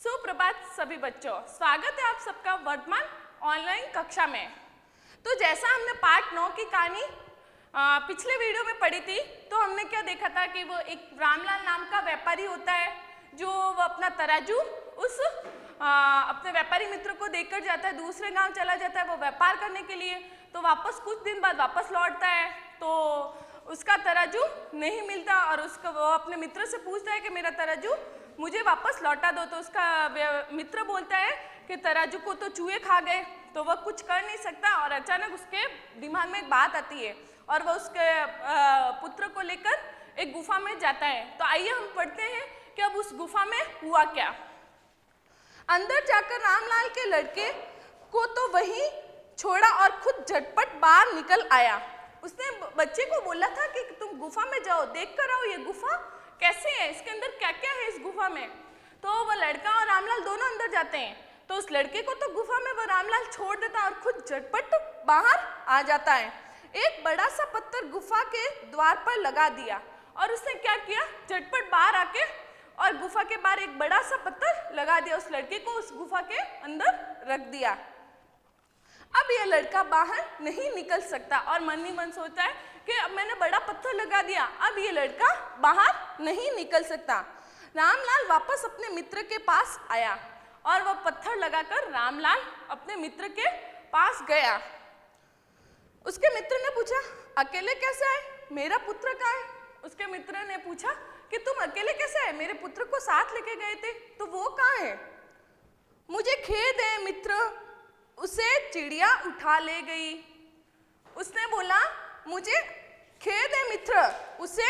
सुप्रभात सभी बच्चों, स्वागत है आप सबका वर्तमान ऑनलाइन कक्षा में। तो जैसा हमने पार्ट 9 की कहानी पिछले वीडियो में पढ़ी थी, तो हमने क्या देखा था कि वो एक रामलाल नाम का व्यापारी होता है जो वो अपना तराजू उस अपने व्यापारी मित्र को देकर जाता है, दूसरे गांव चला जाता है वो व्यापार करने के लिए। तो वापस कुछ दिन बाद वापस लौटता है तो उसका तराजू नहीं मिलता और उसका वो अपने मित्र से पूछता है कि मेरा तराजू मुझे वापस लौटा दो। तो उसका मित्र बोलता है कि तराजू को तो चूहे खा गए, तो वह कुछ कर नहीं सकता। और अचानक उसके दिमाग में एक बात आती है और वह उसके पुत्र को लेकर एक गुफा में जाता है। तो आइए हम पढ़ते हैं कि अब उस गुफा में हुआ क्या। अंदर जाकर रामलाल के लड़के को तो वहीं छोड़ा और खुद झटपट बाहर निकल आया। उसने बच्चे को बोला था कि तुम गुफा में जाओ, देख कर आओ ये गुफा कैसे है, इसके अंदर क्या क्या है इस गुफा में। तो वह लड़का और रामलाल दोनों अंदर जाते हैं। तो उस लड़के को तो गुफा में वो रामलाल छोड़ देता और खुद झटपट बाहर आ जाता है। एक बड़ा सा पत्थर गुफा के द्वार पर लगा दिया और उसने क्या किया, झटपट बाहर आके और गुफा के बाहर एक बड़ा सा पत्थर लगा दिया। उस लड़के को उस गुफा के अंदर रख दिया। अब यह लड़का बाहर नहीं निकल सकता और मन ही मन सोचता है कि अब मैंने बड़ा पत्थर लगा दिया, अब ये लड़का बाहर नहीं निकल सकता। रामलाल वापस अपने मित्र के पास आया और वह पत्थर लगाकर रामलाल अपने मित्र के पास गया। उसके मित्र ने पूछा, अकेले कैसे आए, मेरा पुत्र कहाँ है? उसके मित्र ने पूछा कि तुम अकेले कैसे आए, मेरे पुत्र को साथ लेके गए थे, तो वो कहाँ है? मुझे खेद है मित्र, उसे चिड़िया उठा ले गई। उसने बोला, मुझे खेद है मित्र, उसे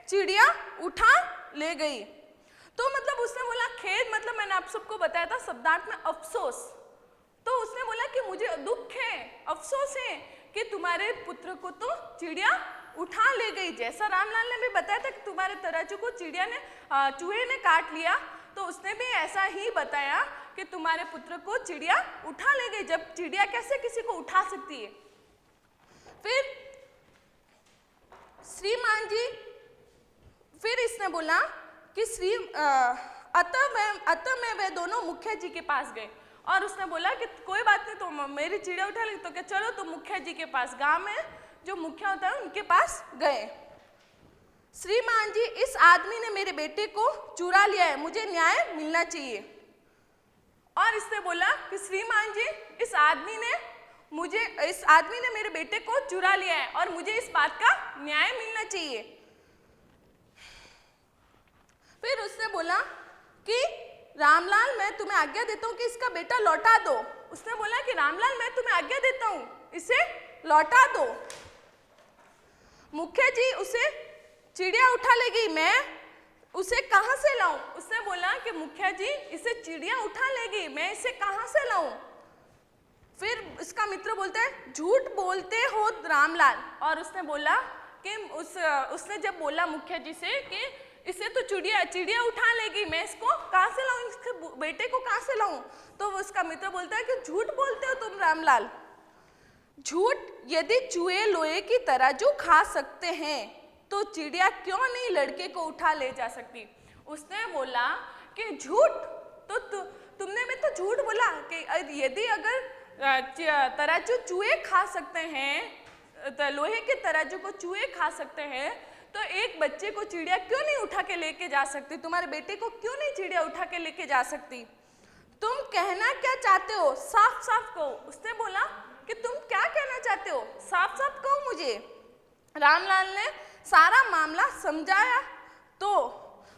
चिड़िया उठा ले गई। तो मतलब उसने बोला खेद, मतलब मैंने आप सबको बताया था शब्दार्थ में अफसोस। तो उसने बोला कि मुझे दुख है, अफसोस है कि तुम्हारे पुत्र को तो चिड़िया उठा ले गई। जैसा रामलाल ने भी बताया था कि तुम्हारे तराजू को चूहे ने काट लिया, तो उसने भी ऐसा ही बताया कि तुम्हारे पुत्र को चिड़िया उठा ले गई। जब चिड़िया कैसे किसी को उठा सकती है? फिर श्रीमान जी, फिर इसने बोला कि अतः मैं वे दोनों मुखिया जी के पास गए और उसने बोला कि कोई बात नहीं, तो मेरी चिड़िया उठा ली, तो क्या चलो तुम मुखिया जी के पास, गांव में जो मुखिया होता है उनके पास गए। श्रीमान जी, इस आदमी ने मेरे बेटे को चुरा लिया है, मुझे न्याय मिलना चाहिए। और इसने बोला कि श्रीमान जी, इस आदमी ने मेरे बेटे को चुरा लिया है और मुझे इस बात का न्याय मिलना चाहिए। फिर उसने बोला कि रामलाल, मैं तुम्हें आज्ञा देता हूं कि इसका बेटा लौटा दो। उसने बोला कि रामलाल, मैं तुम्हें आज्ञा देता हूं, इसे लौटा दो। मुखिया जी, उसे चिड़िया उठा ले गई, मैं उसे कहां से लाऊं? उसने बोला कि मुखिया जी, इसे चिड़िया उठा ले गई, मैं इसे कहां से लाऊं? फिर इसका मित्र बोलता है, झूठ बोलते हो रामलाल। और उसने बोला कि उसने जब बोला मुखिया जी से कि इसे तो चिड़िया उठा लेगी, मैं इसको कहां से लाऊं, इसके बेटे को कहां से लाऊं? तो उसका मित्र बोलता है कि झूठ बोलते हो तुम रामलाल। झूठ, यदि चूहे लोहे की तराजू खा सकते हैं तो चिड़िया क्यों नहीं लड़के को उठा ले जा सकती? उसने बोला कि झूठ, तो तुमने भी तो झूठ बोला कि यदि अगर तराजू चूहे खा सकते हैं, लोहे के तराजू को चूहे खा सकते हैं, तो एक बच्चे को चिड़िया क्यों नहीं उठा के लेके जा सकती? तुम्हारे बेटे को क्यों नहीं चिड़िया उठा के लेके जा सकती? तुम कहना क्या चाहते हो, साफ साफ कहो। उसने बोला कि तुम क्या कहना चाहते हो, साफ साफ कहो मुझे। रामलाल ने सारा मामला समझाया तो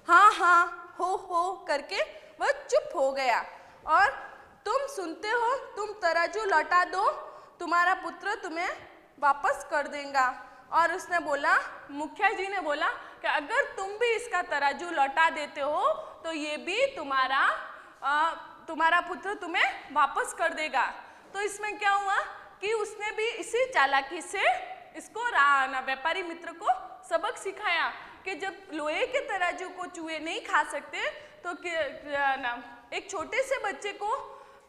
हाँ हाँ हो करके वह चुप हो गया। और तुम सुनते हो, तुम तराजू लौटा दो, तुम्हारा पुत्र तुम्हें वापस कर देगा। और उसने बोला, मुखिया जी ने बोला कि अगर तुम भी इसका तराजू लौटा देते हो तो ये भी तुम्हारा पुत्र तुम्हें वापस कर देगा। तो इसमें क्या हुआ कि उसने भी इसी चालाकी से इसको व्यापारी मित्र को सबक सिखाया कि जब लोहे के तराजू को चूहे नहीं खा सकते तो एक छोटे से बच्चे को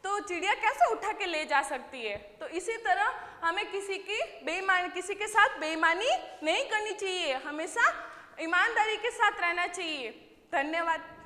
तो चिड़िया कैसे उठा के ले जा सकती है। तो इसी तरह हमें किसी के साथ बेईमानी नहीं करनी चाहिए, हमेशा ईमानदारी के साथ रहना चाहिए। धन्यवाद।